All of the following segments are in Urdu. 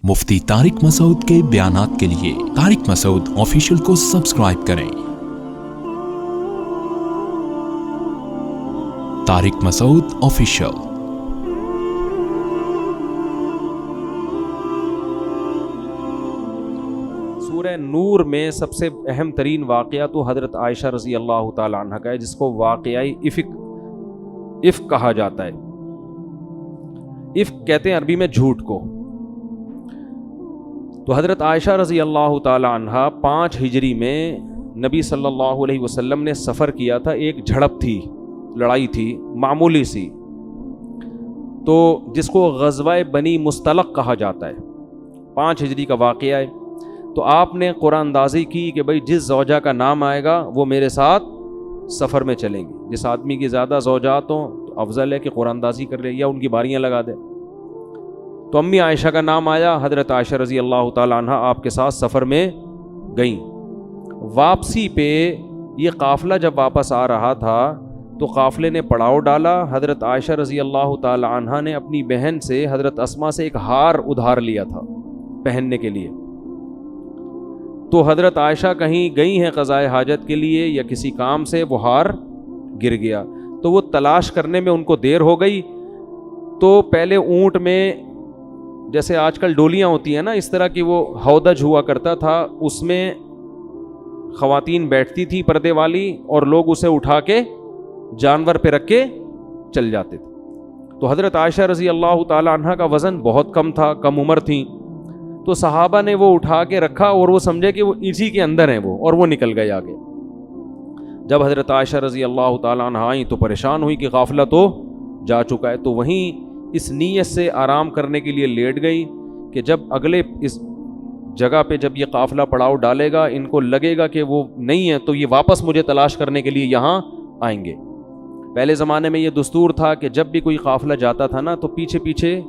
مفتی طارق مسعود کے بیانات کے لیے طارق مسعود آفیشیل کو سبسکرائب کریں۔ طارق مسعود آفیشیل۔ سورہ نور میں سب سے اہم ترین واقعہ تو حضرت عائشہ رضی اللہ تعالی عنہ کا ہے، جس کو واقعہ افک کہا جاتا ہے۔ افک کہتے ہیں عربی میں جھوٹ کو۔ تو حضرت عائشہ رضی اللہ تعالی عنہ 5 ہجری میں نبی صلی اللہ علیہ وسلم نے سفر کیا تھا۔ ایک جھڑپ تھی، لڑائی تھی معمولی سی، تو جس کو غزوہ بنی مستلق کہا جاتا ہے۔ 5 ہجری کا واقعہ ہے۔ تو آپ نے قرآن اندازی کی کہ بھائی جس زوجہ کا نام آئے گا وہ میرے ساتھ سفر میں چلیں گے۔ جس آدمی کی زیادہ زوجات ہوں تو افضل ہے کہ قرآن اندازی کر لے یا ان کی باریاں لگا دے۔ تو امی عائشہ کا نام آیا، حضرت عائشہ رضی اللہ تعالی عنہ آپ کے ساتھ سفر میں گئیں۔ واپسی پہ یہ قافلہ جب واپس آ رہا تھا تو قافلے نے پڑاؤ ڈالا۔ حضرت عائشہ رضی اللہ تعالی عنہ نے اپنی بہن سے، حضرت اسماء سے، ایک ہار ادھار لیا تھا پہننے کے لیے۔ تو حضرت عائشہ کہیں گئی ہیں قضائے حاجت کے لیے یا کسی کام سے، وہ ہار گر گیا۔ تو وہ تلاش کرنے میں ان کو دیر ہو گئی۔ تو پہلے اونٹ میں جیسے آج کل ڈولیاں ہوتی ہیں نا، اس طرح کی وہ ہودج ہوا کرتا تھا، اس میں خواتین بیٹھتی تھی پردے والی، اور لوگ اسے اٹھا کے جانور پہ رکھ کے چل جاتے تھے۔ تو حضرت عائشہ رضی اللہ تعالی عنہ کا وزن بہت کم تھا، کم عمر تھیں، تو صحابہ نے وہ اٹھا کے رکھا اور وہ سمجھے کہ وہ اسی کے اندر ہیں وہ، اور وہ نکل گئے آگے۔ جب حضرت عائشہ رضی اللہ تعالی عنہ آئیں تو پریشان ہوئی کہ قافلہ تو جا چکا ہے۔ تو وہیں اس نیت سے آرام کرنے کے لیے لیٹ گئی کہ جب اگلے اس جگہ پہ جب یہ قافلہ پڑاؤ ڈالے گا، ان کو لگے گا کہ وہ نہیں ہے تو یہ واپس مجھے تلاش کرنے کے لیے یہاں آئیں گے۔ پہلے زمانے میں یہ دستور تھا کہ جب بھی کوئی قافلہ جاتا تھا نا تو پیچھے پیچھے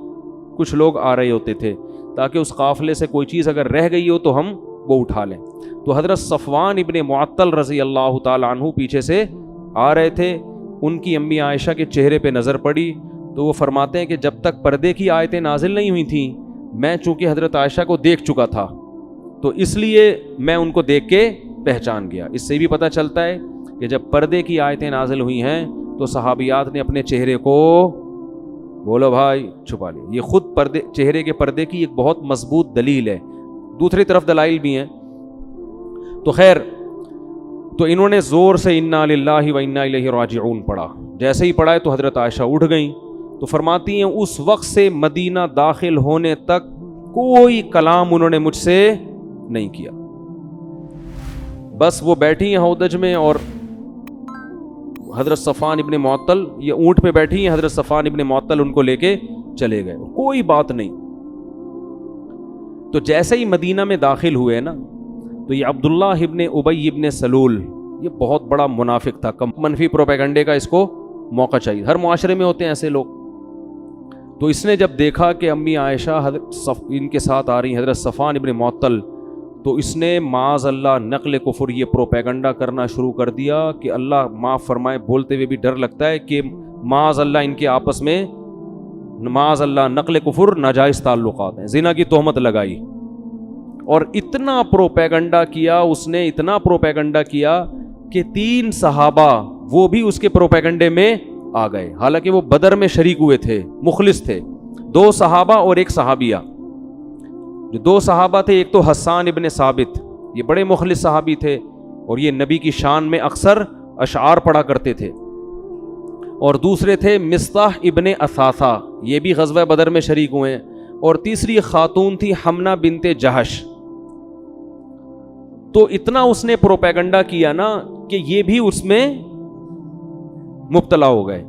کچھ لوگ آ رہے ہوتے تھے، تاکہ اس قافلے سے کوئی چیز اگر رہ گئی ہو تو ہم وہ اٹھا لیں۔ تو حضرت صفوان ابن معطل رضی اللہ تعالی عنہ پیچھے سے آ رہے تھے۔ ان کی امی عائشہ کے چہرے پہ نظر پڑی تو وہ فرماتے ہیں کہ جب تک پردے کی آیتیں نازل نہیں ہوئی تھیں، میں چونکہ حضرت عائشہ کو دیکھ چکا تھا تو اس لیے میں ان کو دیکھ کے پہچان گیا۔ اس سے بھی پتہ چلتا ہے کہ جب پردے کی آیتیں نازل ہوئی ہیں تو صحابیات نے اپنے چہرے کو، بولو بھائی، چھپا لیا۔ یہ خود چہرے کے پردے کی ایک بہت مضبوط دلیل ہے، دوسری طرف دلائل بھی ہیں۔ تو خیر، تو انہوں نے زور سے انا للہ و انا الیہ راجعون پڑھا۔ جیسے ہی پڑھا ہے تو حضرت عائشہ اٹھ گئیں۔ تو فرماتی ہیں اس وقت سے مدینہ داخل ہونے تک کوئی کلام انہوں نے مجھ سے نہیں کیا، بس وہ بیٹھی ہیں ہودج میں، اور حضرت صفوان ابن معطل یہ اونٹ پہ بیٹھی ہیں، حضرت صفوان ابن معطل ان کو لے کے چلے گئے، کوئی بات نہیں۔ تو جیسے ہی مدینہ میں داخل ہوئے نا تو یہ عبداللہ ابن ابی ابن سلول، یہ بہت بڑا منافق تھا، منفی پروپیگنڈے کا اس کو موقع چاہیے، ہر معاشرے میں ہوتے ہیں ایسے لوگ۔ تو اس نے جب دیکھا کہ امی عائشہ ان کے ساتھ آ رہی ہیں، حضرت صفوان ابن معطل، تو اس نے معاذ اللہ نقل کفر، یہ پروپیگنڈا کرنا شروع کر دیا کہ اللہ معاف فرمائے، بولتے ہوئے بھی ڈر لگتا ہے کہ معاذ اللہ ان کے آپس میں معاذ اللہ نقل کفر، ناجائز تعلقات ہیں، زنا کی تہمت لگائی، اور اتنا پروپیگنڈا کیا اس نے، اتنا پروپیگنڈا کیا کہ 3 صحابہ وہ بھی اس کے پروپیگنڈے میں آ گئے، حالانکہ وہ بدر میں شریک ہوئے تھے، مخلص تھے۔ 2 صحابہ اور 1 صحابیہ۔ جو 2 صحابہ تھے، ایک تو حسان ابن ثابت، یہ بڑے مخلص صحابی تھے اور یہ نبی کی شان میں اکثر اشعار پڑھا کرتے تھے، اور دوسرے تھے مصطح ابن اثاثہ، یہ بھی غزوہ بدر میں شریک ہوئے ہیں، اور تیسری خاتون تھی حمنہ بنت جہش۔ تو اتنا اس نے پروپیگنڈا کیا نا کہ یہ بھی اس میں مبتلا ہو گئے،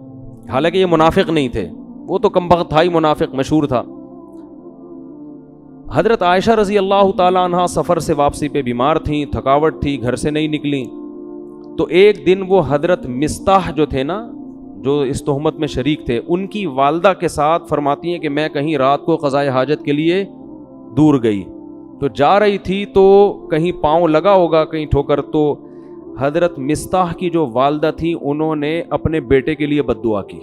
حالانکہ یہ منافق نہیں تھے، وہ تو کمبخت تھا ہی، منافق مشہور تھا۔ حضرت عائشہ رضی اللہ تعالی عنہ سفر سے واپسی پہ بیمار تھیں، تھکاوٹ تھی، گھر سے نہیں نکلیں۔ تو ایک دن وہ حضرت مصطح جو تھے نا، جو اس تہمت میں شریک تھے، ان کی والدہ کے ساتھ فرماتی ہیں کہ میں کہیں رات کو قضائے حاجت کے لیے دور گئی، تو جا رہی تھی تو کہیں پاؤں لگا ہوگا، کہیں ٹھوکر، تو حضرت مصطح کی جو والدہ تھی انہوں نے اپنے بیٹے کے لیے بد دعا کی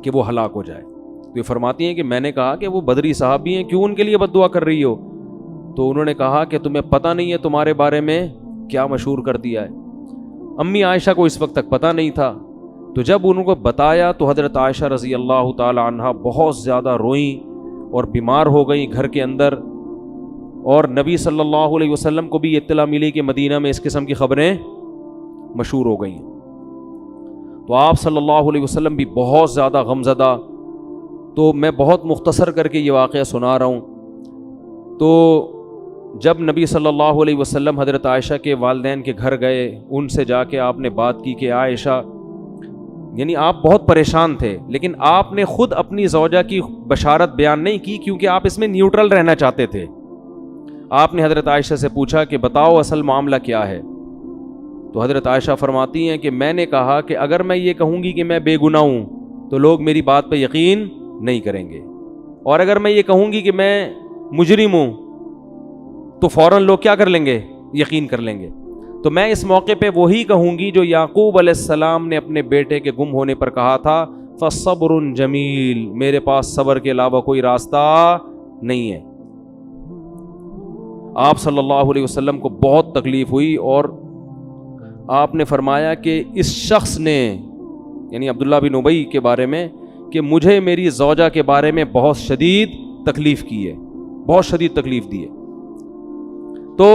کہ وہ ہلاک ہو جائے۔ تو یہ فرماتی ہیں کہ میں نے کہا کہ وہ بدری صحابی ہیں، کیوں ان کے لیے بد دعا کر رہی ہو؟ تو انہوں نے کہا کہ تمہیں پتہ نہیں ہے تمہارے بارے میں کیا مشہور کر دیا ہے۔ امی عائشہ کو اس وقت تک پتہ نہیں تھا، تو جب انہوں کو بتایا تو حضرت عائشہ رضی اللہ تعالی عنہا بہت زیادہ روئیں اور بیمار ہو گئیں گھر کے اندر، اور نبی صلی اللہ علیہ وسلم کو بھی اطلاع ملی کہ مدینہ میں اس قسم کی خبریں مشہور ہو گئیں۔ تو آپ صلی اللہ علیہ وسلم بھی بہت زیادہ غمزدہ۔ تو میں بہت مختصر کر کے یہ واقعہ سنا رہا ہوں۔ تو جب نبی صلی اللہ علیہ وسلم حضرت عائشہ کے والدین کے گھر گئے، ان سے جا کے آپ نے بات کی کہ عائشہ، یعنی آپ بہت پریشان تھے، لیکن آپ نے خود اپنی زوجہ کی بشارت بیان نہیں کی کیونکہ آپ اس میں نیوٹرل رہنا چاہتے تھے۔ آپ نے حضرت عائشہ سے پوچھا کہ بتاؤ اصل معاملہ کیا ہے؟ تو حضرت عائشہ فرماتی ہیں کہ میں نے کہا کہ اگر میں یہ کہوں گی کہ میں بے گناہ ہوں تو لوگ میری بات پہ یقین نہیں کریں گے، اور اگر میں یہ کہوں گی کہ میں مجرم ہوں تو فوراً لوگ کیا کر لیں گے؟ یقین کر لیں گے۔ تو میں اس موقع پہ وہی کہوں گی جو یعقوب علیہ السلام نے اپنے بیٹے کے گم ہونے پر کہا تھا، فَصَبْرٌ جمیل، میرے پاس صبر کے علاوہ کوئی راستہ نہیں ہے۔ آپ صلی اللہ علیہ وسلم کو بہت تکلیف ہوئی، اور آپ نے فرمایا کہ اس شخص نے، یعنی عبداللہ بن ابی کے بارے میں، کہ مجھے میری زوجہ کے بارے میں بہت شدید تکلیف کی ہے، بہت شدید تکلیف دی ہے۔ تو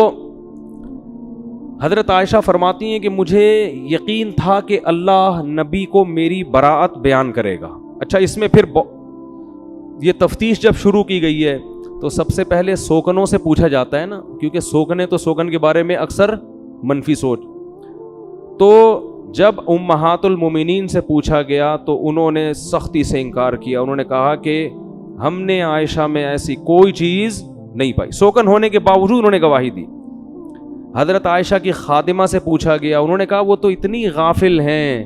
حضرت عائشہ فرماتی ہیں کہ مجھے یقین تھا کہ اللہ نبی کو میری براءت بیان کرے گا۔ اچھا، اس میں پھر یہ تفتیش جب شروع کی گئی ہے تو سب سے پہلے سوکنوں سے پوچھا جاتا ہے نا، کیونکہ سوکنے تو سوکن کے بارے میں اکثر منفی سوچ۔ تو جب امہات المومنین سے پوچھا گیا تو انہوں نے سختی سے انکار کیا، انہوں نے کہا کہ ہم نے عائشہ میں ایسی کوئی چیز نہیں پائی، سوکن ہونے کے باوجود انہوں نے گواہی دی۔ حضرت عائشہ کی خادمہ سے پوچھا گیا، انہوں نے کہا وہ تو اتنی غافل ہیں،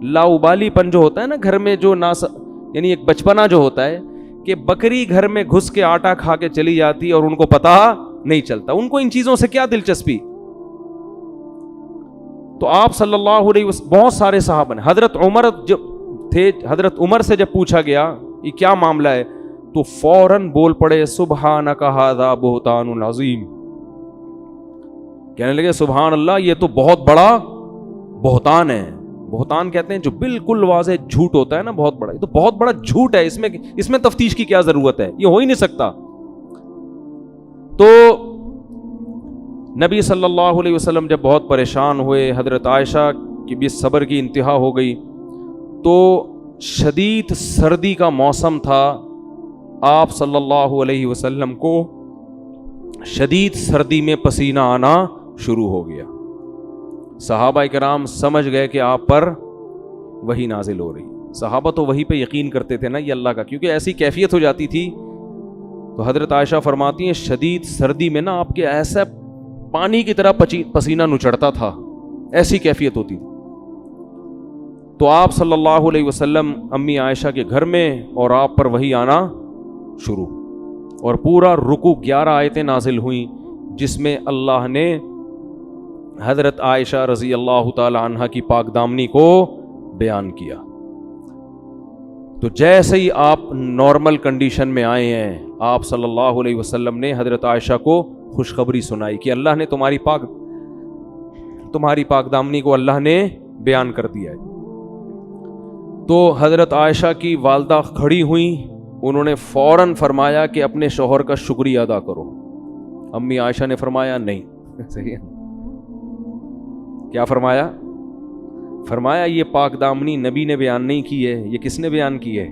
لاؤبالی پن جو ہوتا ہے نا گھر میں، جو یعنی ایک بچپنا جو ہوتا ہے کہ بکری گھر میں گھس کے آٹا کھا کے چلی جاتی اور ان کو پتہ نہیں چلتا، ان کو ان چیزوں سے کیا دلچسپی۔ تو آپ صلی اللہ علیہ وسلم، بہت سارے صحابہ نے، حضرت عمر جب تھے، حضرت عمر سے جب پوچھا گیا یہ کیا معاملہ ہے تو فوراً بول پڑے سبحانک ھذا بہتان عظیم، کہنے لگے سبحان اللہ، یہ تو بہت بڑا بہتان ہے۔ بہتان کہتے ہیں جو بالکل واضح جھوٹ ہوتا ہے نا، بہت بڑا، یہ تو بہت بڑا جھوٹ ہے، اس میں تفتیش کی کیا ضرورت ہے، یہ ہو ہی نہیں سکتا۔ تو نبی صلی اللہ علیہ وسلم جب بہت پریشان ہوئے، حضرت عائشہ کی بھی صبر کی انتہا ہو گئی، تو شدید سردی کا موسم تھا، آپ صلی اللہ علیہ وسلم کو شدید سردی میں پسینہ آنا شروع ہو گیا۔ صحابہ کرام سمجھ گئے کہ آپ پر وحی نازل ہو رہی۔ صحابہ تو وحی پہ یقین کرتے تھے نا، یہ اللہ کا، کیونکہ ایسی کیفیت ہو جاتی تھی۔ تو حضرت عائشہ فرماتی ہیں شدید سردی میں نا آپ کے ایسا پانی کی طرح پسینہ نچڑتا تھا، ایسی کیفیت ہوتی تھی۔ تو آپ صلی اللہ علیہ وسلم امی عائشہ کے گھر میں، اور آپ پر وحی آنا شروع، اور پورا رکوع 11 آیتیں نازل ہوئیں جس میں اللہ نے حضرت عائشہ رضی اللہ تعالی عنہ کی پاک دامنی کو بیان کیا۔ تو جیسے ہی آپ نارمل کنڈیشن میں آئے ہیں، آپ صلی اللہ علیہ وسلم نے حضرت عائشہ کو خوشخبری سنائی کہ اللہ نے تمہاری پاک دامنی کو اللہ نے بیان کر دیا ہے۔ تو حضرت عائشہ کی والدہ کھڑی ہوئیں، انہوں نے فوراً فرمایا کہ اپنے شوہر کا شکریہ ادا کرو۔ امی عائشہ نے فرمایا نہیں، صحیح ہے، کیا فرمایا؟ فرمایا یہ پاک دامنی نبی نے بیان نہیں کی ہے، یہ کس نے بیان کی ہے؟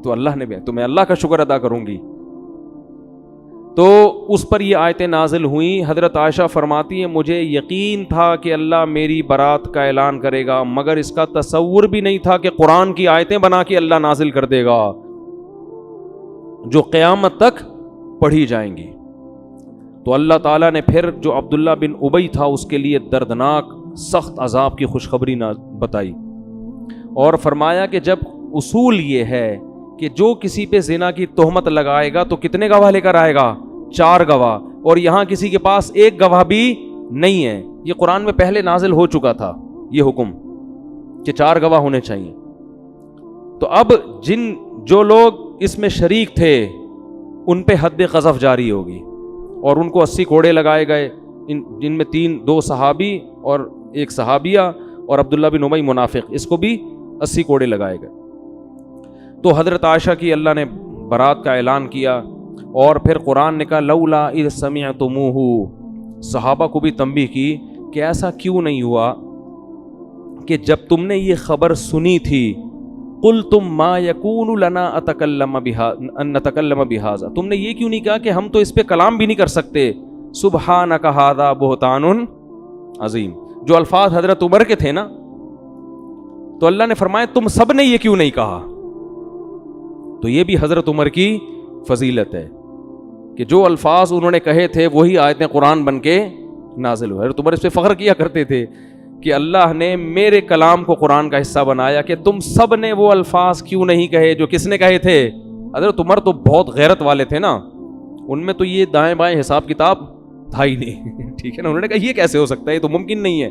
تو اللہ نے بیان، تو میں اللہ کا شکر ادا کروں گی۔ تو اس پر یہ آیتیں نازل ہوئیں۔ حضرت عائشہ فرماتی ہیں مجھے یقین تھا کہ اللہ میری برات کا اعلان کرے گا، مگر اس کا تصور بھی نہیں تھا کہ قرآن کی آیتیں بنا کے اللہ نازل کر دے گا جو قیامت تک پڑھی جائیں گی۔ تو اللہ تعالیٰ نے پھر جو عبداللہ بن ابی تھا اس کے لیے دردناک سخت عذاب کی خوشخبری بتائی، اور فرمایا کہ جب اصول یہ ہے کہ جو کسی پہ زنا کی تہمت لگائے گا تو کتنے گواہ لے کر آئے گا؟ 4 گواہ، اور یہاں کسی کے پاس 1 گواہ بھی نہیں ہے۔ یہ قرآن میں پہلے نازل ہو چکا تھا یہ حکم کہ 4 گواہ ہونے چاہیے۔ تو اب جو لوگ اس میں شریک تھے ان پہ حد قذف جاری ہوگی اور ان کو 80 کوڑے لگائے گئے، جن میں 2 صحابی اور 1 صحابیہ اور عبداللہ بن ابی منافق، اس کو بھی 80 کوڑے لگائے گئے۔ تو حضرت عائشہ کی اللہ نے برات کا اعلان کیا، اور پھر قرآن نے کہا لولا اذ سمعتموہ، صحابہ کو بھی تنبیہ کی کہ ایسا کیوں نہیں ہوا کہ جب تم نے یہ خبر سنی تھی قلتم ما یکون لنا ان نتکلم بہذا، تم نے یہ کیوں نہیں کہا کہ ہم تو اس پہ کلام بھی نہیں کر سکتے، سبحانک ھذا بہتان عظیم۔ جو الفاظ حضرت عمر کے تھے نا، تو اللہ نے فرمایا تم سب نے یہ کیوں نہیں کہا؟ تو یہ بھی حضرت عمر کی فضیلت ہے کہ جو الفاظ انہوں نے کہے تھے وہی آیتیں قرآن بن کے نازل ہوئے۔ حضرت عمر اس پہ فخر کیا کرتے تھے کہ اللہ نے میرے کلام کو قرآن کا حصہ بنایا کہ تم سب نے وہ الفاظ کیوں نہیں کہے جو کس نے کہے تھے؟ حضرت عمر تو بہت غیرت والے تھے نا، ان میں تو یہ دائیں بائیں حساب کتاب تھا ہی نہیں ٹھیک ہے نا، انہوں نے کہا یہ کیسے ہو سکتا ہے، یہ تو ممکن نہیں ہے،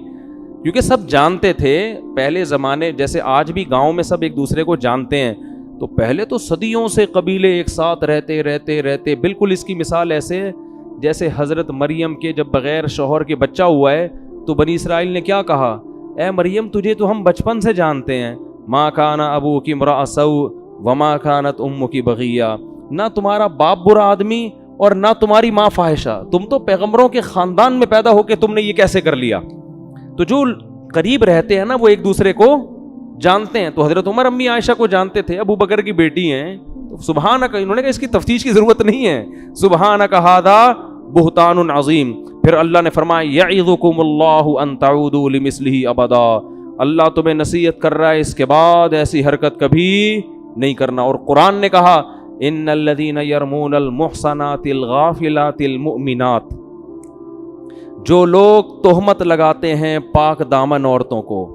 کیونکہ سب جانتے تھے پہلے زمانے، جیسے آج بھی گاؤں میں سب ایک دوسرے کو جانتے ہیں، تو پہلے تو صدیوں سے قبیلے ایک ساتھ رہتے بالکل اس کی مثال ایسے جیسے حضرت مریم کے جب بغیر شوہر کے بچہ ہوا ہے تو بنی اسرائیل نے کیا کہا، اے مریم تجھے تو ہم بچپن سے جانتے ہیں، ما کان ابوک امرأ سوء وما کانت امک بغیہ، نہ تمہارا باپ برا آدمی اور نہ تمہاری ماں فاحشہ، تم تو پیغمبروں کے خاندان میں پیدا ہو کے تم نے یہ کیسے کر لیا؟ تو جو قریب رہتے ہیں نا وہ ایک دوسرے کو جانتے ہیں، تو حضرت عمر امی عائشہ کو جانتے تھے، ابو بکر کی بیٹی ہیں، تو سبحانک، انہوں نے کہا اس کی تفتیش کی ضرورت نہیں ہے، سبحانک ھذا بہتان عظیم۔ پھر اللہ نے فرمایا یعظکم اللہ ان تعودوا لمثلہ ابدا، اللہ تمہیں نصیحت کر رہا ہے اس کے بعد ایسی حرکت کبھی نہیں کرنا۔ اور قرآن نے کہا ان الذین یرمون المحصنات الغافلات المؤمنات، جو لوگ تہمت لگاتے ہیں پاک دامن عورتوں کو،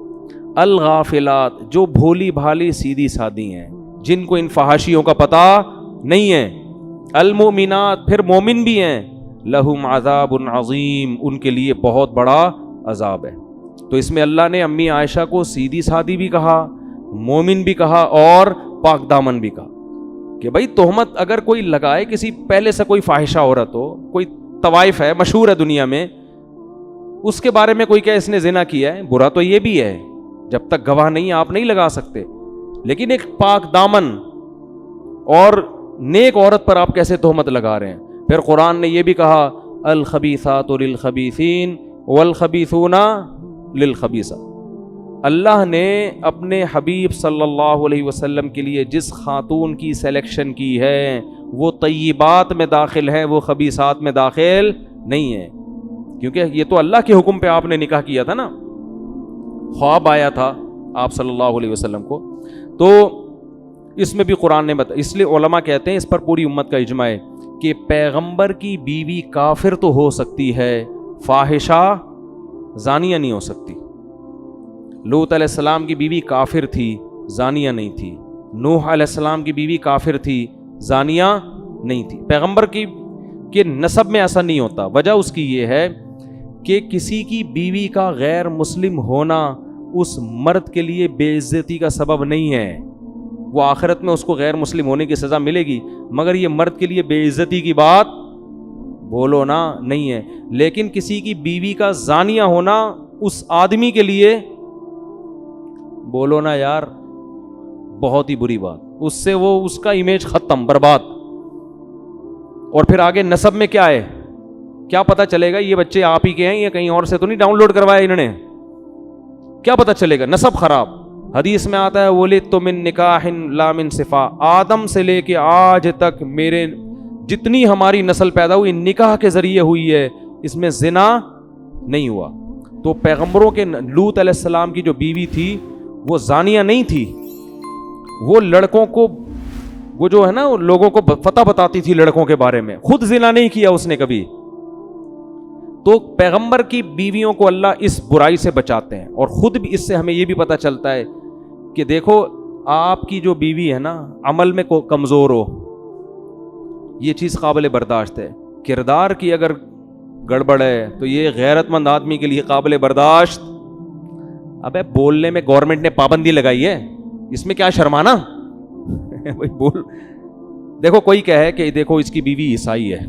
الغافلات جو بھولی بھالی سیدھی سادی ہیں، جن کو ان فحاشیوں کا پتہ نہیں ہے، المؤمنات پھر مومن بھی ہیں، لہم عذاب عظیم ان کے لیے بہت بڑا عذاب ہے۔ تو اس میں اللہ نے امی عائشہ کو سیدھی سادی بھی کہا، مومن بھی کہا اور پاک دامن بھی کہا کہ بھائی تہمت اگر کوئی لگائے کسی پہلے سے کوئی فاحشہ عورت ہو، کوئی طوائف ہے مشہور ہے دنیا میں، اس کے بارے میں کوئی کہ اس نے زنا کیا ہے، برا تو یہ بھی ہے، جب تک گواہ نہیں آپ نہیں لگا سکتے، لیکن ایک پاک دامن اور نیک عورت پر آپ کیسے تہمت لگا رہے ہیں؟ پھر قرآن نے یہ بھی کہا الخبیثات للخبیثین والخبیثون للخبیثات، اللہ نے اپنے حبیب صلی اللہ علیہ وسلم کے لیے جس خاتون کی سلیکشن کی ہے وہ طیبات میں داخل ہے، وہ خبیثات میں داخل نہیں ہے، کیونکہ یہ تو اللہ کے حکم پہ آپ نے نکاح کیا تھا نا، خواب آیا تھا آپ صلی اللہ علیہ وسلم کو، تو اس میں بھی قرآن نے بتا، اس لیے علماء کہتے ہیں اس پر پوری امت کا اجماع ہے کہ پیغمبر کی بیوی کافر تو ہو سکتی ہے، فاحشہ زانیہ نہیں ہو سکتی۔ لوط علیہ السلام کی بیوی کافر تھی، زانیہ نہیں تھی۔ نوح علیہ السلام کی بیوی کافر تھی، زانیہ نہیں تھی۔ پیغمبر کے نسب میں ایسا نہیں ہوتا۔ وجہ اس کی یہ ہے کہ کسی کی بیوی کا غیر مسلم ہونا اس مرد کے لیے بے عزتی کا سبب نہیں ہے، وہ آخرت میں اس کو غیر مسلم ہونے کی سزا ملے گی، مگر یہ مرد کے لیے بے عزتی کی بات بولو نا نہیں ہے۔ لیکن کسی کی بیوی کا زانیہ ہونا اس آدمی کے لیے بولو نا یار بہت ہی بری بات، اس سے وہ اس کا امیج ختم، برباد۔ اور پھر آگے نسب میں کیا ہے، کیا پتہ چلے گا یہ بچے آپ ہی کے ہیں یا کہیں اور سے تو نہیں ڈاؤن لوڈ کروایا انہوں نے، کیا پتہ چلے گا؟ نسب خراب۔ حدیث میں آتا ہے وَلِدْتُ مِن نِكَاحٍ لَا مِن صِفَا، آدم سے لے کے آج تک میرے جتنی ہماری نسل پیدا ہوئی نکاح کے ذریعے ہوئی ہے، اس میں زنا نہیں ہوا۔ تو پیغمبروں کے لوط علیہ السلام کی جو بیوی تھی وہ زانیہ نہیں تھی، وہ لڑکوں کو، وہ جو ہے نا لوگوں کو فتح بتاتی تھی لڑکوں کے بارے میں، خود زنا نہیں کیا اس نے کبھی۔ تو پیغمبر کی بیویوں کو اللہ اس برائی سے بچاتے ہیں، اور خود بھی اس سے ہمیں یہ بھی پتہ چلتا ہے کہ دیکھو آپ کی جو بیوی ہے نا عمل میں کمزور ہو، یہ چیز قابل برداشت ہے، کردار کی اگر گڑبڑ ہے تو یہ غیرت مند آدمی کے لیے قابل برداشت۔ ابے بولنے میں گورنمنٹ نے پابندی لگائی ہے، اس میں کیا شرمانا بھائی بول، دیکھو کوئی کہے کہ دیکھو اس کی بیوی عیسائی ہے،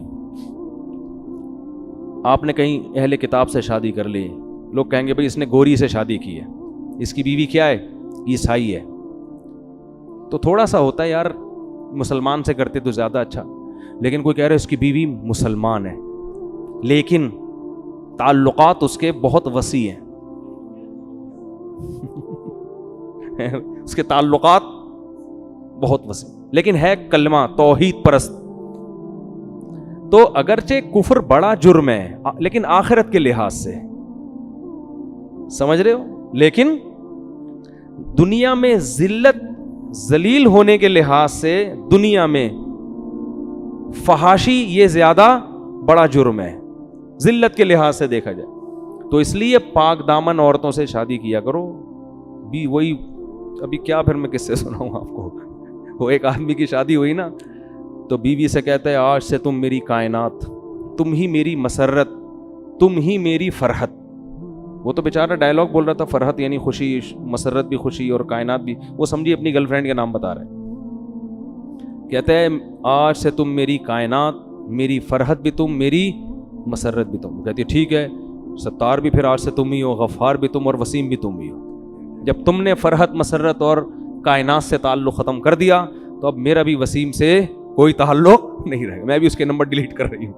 آپ نے کہیں اہل کتاب سے شادی کر لی، لوگ کہیں گے بھئی اس نے گوری سے شادی کی ہے، اس کی بیوی کیا ہے؟ عیسائی ہے. تو تھوڑا سا ہوتا ہے یار، مسلمان سے کرتے تو زیادہ اچھا. لیکن کوئی کہہ رہا ہے اس کی بیوی مسلمان ہے، لیکن تعلقات اس کے بہت وسیع ہیں اس کے تعلقات بہت وسیع، لیکن ہے کلمہ توحید پرست. تو اگرچہ کفر بڑا جرم ہے لیکن آخرت کے لحاظ سے، سمجھ رہے ہو، لیکن دنیا میں ذلت ذلیل ہونے کے لحاظ سے دنیا میں فحاشی یہ زیادہ بڑا جرم ہے ذلت کے لحاظ سے دیکھا جائے. تو اس لیے پاک دامن عورتوں سے شادی کیا کرو. بھی وہی ابھی کیا پھر میں کس سے سناؤں آپ کو، وہ ایک آدمی کی شادی ہوئی نا، تو بیوی سے کہتا ہے آج سے تم میری کائنات، تم ہی میری مسرت، تم ہی میری فرحت. وہ تو بیچارہ ڈائلاگ بول رہا تھا، فرحت یعنی خوشی، مسرت بھی خوشی اور کائنات بھی، وہ سمجھی اپنی گرل فرینڈ کے نام بتا رہے ہیں. کہتے ہیں آج سے تم میری کائنات، میری فرحت بھی تم، میری مسرت بھی تم. کہتی ہے ٹھیک ہے، ستار بھی پھر آج سے تم ہی ہو، غفار بھی تم اور وسیم بھی تم ہی ہو. جب تم نے فرحت، مسرت اور کائنات سے تعلق ختم کر دیا تو اب میرا بھی وسیم سے کوئی تعلق نہیں رہے گا، میں بھی اس کے نمبر ڈیلیٹ کر رہی ہوں.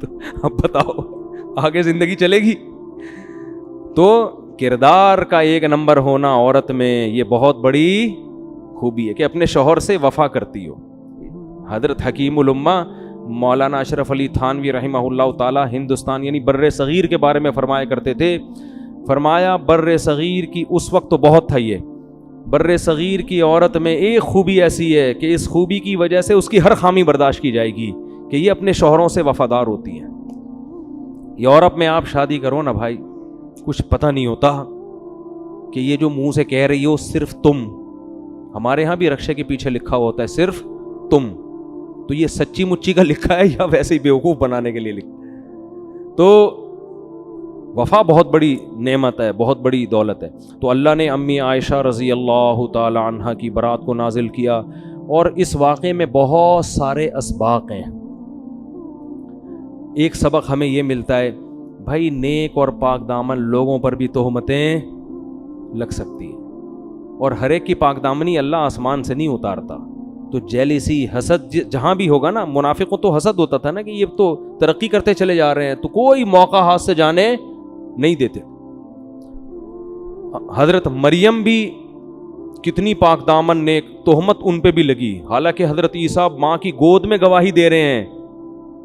تو اب بتاؤ آگے زندگی چلے گی؟ تو کردار کا ایک نمبر ہونا عورت میں یہ بہت بڑی خوبی ہے کہ اپنے شوہر سے وفا کرتی ہو. حضرت حکیم الامہ مولانا اشرف علی تھانوی رحمہ اللہ تعالی ہندوستان یعنی بر صغیر کے بارے میں فرمایا کرتے تھے، فرمایا بر صغیر کی اس وقت تو بہت تھا، یہ بر صغیر کی عورت میں ایک خوبی ایسی ہے کہ اس خوبی کی وجہ سے اس کی ہر خامی برداشت کی جائے گی کہ یہ اپنے شوہروں سے وفادار ہوتی ہیں. یورپ میں آپ شادی کرو نا بھائی، کچھ پتہ نہیں ہوتا کہ یہ جو منہ سے کہہ رہی ہو صرف تم، ہمارے ہاں بھی رکشے کے پیچھے لکھا ہوتا ہے صرف تم، تو یہ سچی مچی کا لکھا ہے یا ویسے ہی بیوقوف بنانے کے لیے لکھا؟ تو وفا بہت بڑی نعمت ہے، بہت بڑی دولت ہے. تو اللہ نے امی عائشہ رضی اللہ تعالی عنہا کی برات کو نازل کیا، اور اس واقعے میں بہت سارے اسباق ہیں. ایک سبق ہمیں یہ ملتا ہے بھائی، نیک اور پاک دامن لوگوں پر بھی تہمتیں لگ سکتی ہیں، اور ہر ایک کی پاک دامنی اللہ آسمان سے نہیں اتارتا. تو جیلیسی، حسد جہاں بھی ہوگا نا، منافقوں تو حسد ہوتا تھا نا کہ یہ تو ترقی کرتے چلے جا رہے ہیں، تو کوئی موقع ہاتھ سے جانے نہیں دیتے. حضرت مریم بھی کتنی پاک دامن، نیک، تہمت ان پہ بھی لگی، حالانکہ حضرت عیسیٰ ماں کی گود میں گواہی دے رہے ہیں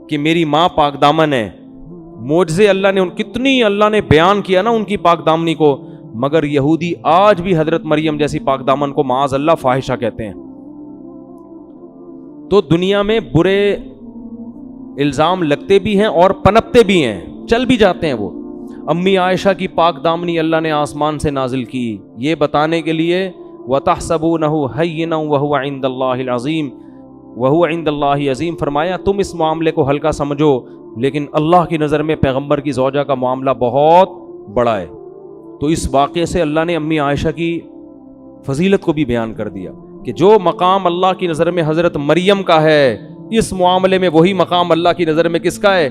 کہ میری ماں پاک دامن ہے. معجزے اللہ نے کتنی اللہ نے بیان کیا نا ان کی پاک دامنی کو، مگر یہودی آج بھی حضرت مریم جیسی پاک دامن کو معاذ اللہ فاحشہ کہتے ہیں. تو دنیا میں برے الزام لگتے بھی ہیں اور پنپتے بھی ہیں، چل بھی جاتے ہیں وہ. امی عائشہ کی پاک دامنی اللہ نے آسمان سے نازل کی یہ بتانے کے لیے، وَتَحْسَبُونَهُ هَيِّنًا وَهُوَ عِندَ اللَّهِ الْعَظِيمِ وَهُوَ عِندَ اللَّهِ عَظِيمٌ. فرمایا تم اس معاملے کو ہلکا سمجھو، لیکن اللہ کی نظر میں پیغمبر کی زوجہ کا معاملہ بہت بڑا ہے. تو اس واقعے سے اللہ نے امی عائشہ کی فضیلت کو بھی بیان کر دیا کہ جو مقام اللہ کی نظر میں حضرت مریم کا ہے، اس معاملے میں وہی مقام اللہ کی نظر میں کس کا ہے؟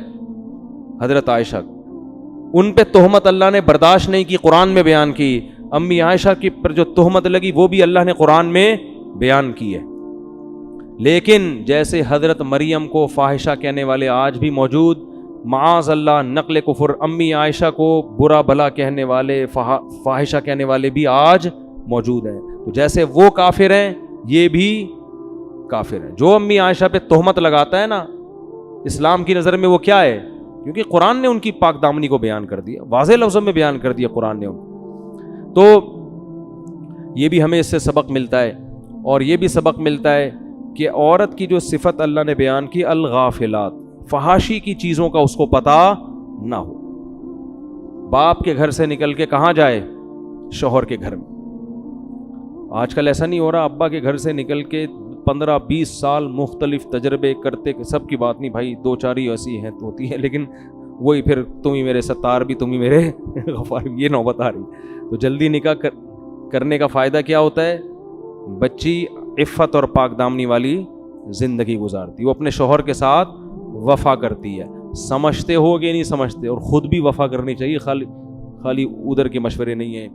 حضرت عائشہ. ان پہ تہمت اللہ نے برداشت نہیں کی، قرآن میں بیان کی. امی عائشہ کی پر جو تہمت لگی وہ بھی اللہ نے قرآن میں بیان کی ہے. لیکن جیسے حضرت مریم کو فاحشہ کہنے والے آج بھی موجود، معاذ اللہ نقل کفر، امی عائشہ کو برا بھلا کہنے والے، فاحشہ کہنے والے بھی آج موجود ہیں. تو جیسے وہ کافر ہیں یہ بھی کافر ہیں. جو امی عائشہ پہ تہمت لگاتا ہے نا، اسلام کی نظر میں وہ کیا ہے؟ کیونکہ قرآن نے ان کی پاک دامنی کو بیان کر دیا، واضح لفظوں میں بیان کر دیا قرآن نے ان. تو یہ بھی ہمیں اس سے سبق ملتا ہے، اور یہ بھی سبق ملتا ہے کہ عورت کی جو صفت اللہ نے بیان کی، الغافلات، فحاشی کی چیزوں کا اس کو پتہ نہ ہو. باپ کے گھر سے نکل کے کہاں جائے؟ شوہر کے گھر میں. آج کل ایسا نہیں ہو رہا، ابا کے گھر سے نکل کے 15-20 سال مختلف تجربے کرتے، سب کی بات نہیں بھائی، 2-4 ہی ایسی ہیں تو ہوتی ہیں، لیکن وہی پھر تم ہی میرے ستار بھی، تم ہی میرے غفار بھی، یہ نوبت آ رہی. تو جلدی نکاح کرنے کا فائدہ کیا ہوتا ہے؟ بچی عفت اور پاک دامنی والی زندگی گزارتی، وہ اپنے شوہر کے ساتھ وفا کرتی ہے. سمجھتے ہو کہ نہیں سمجھتے، اور خود بھی وفا کرنی چاہیے، خالی ادھر کے مشورے نہیں ہیں.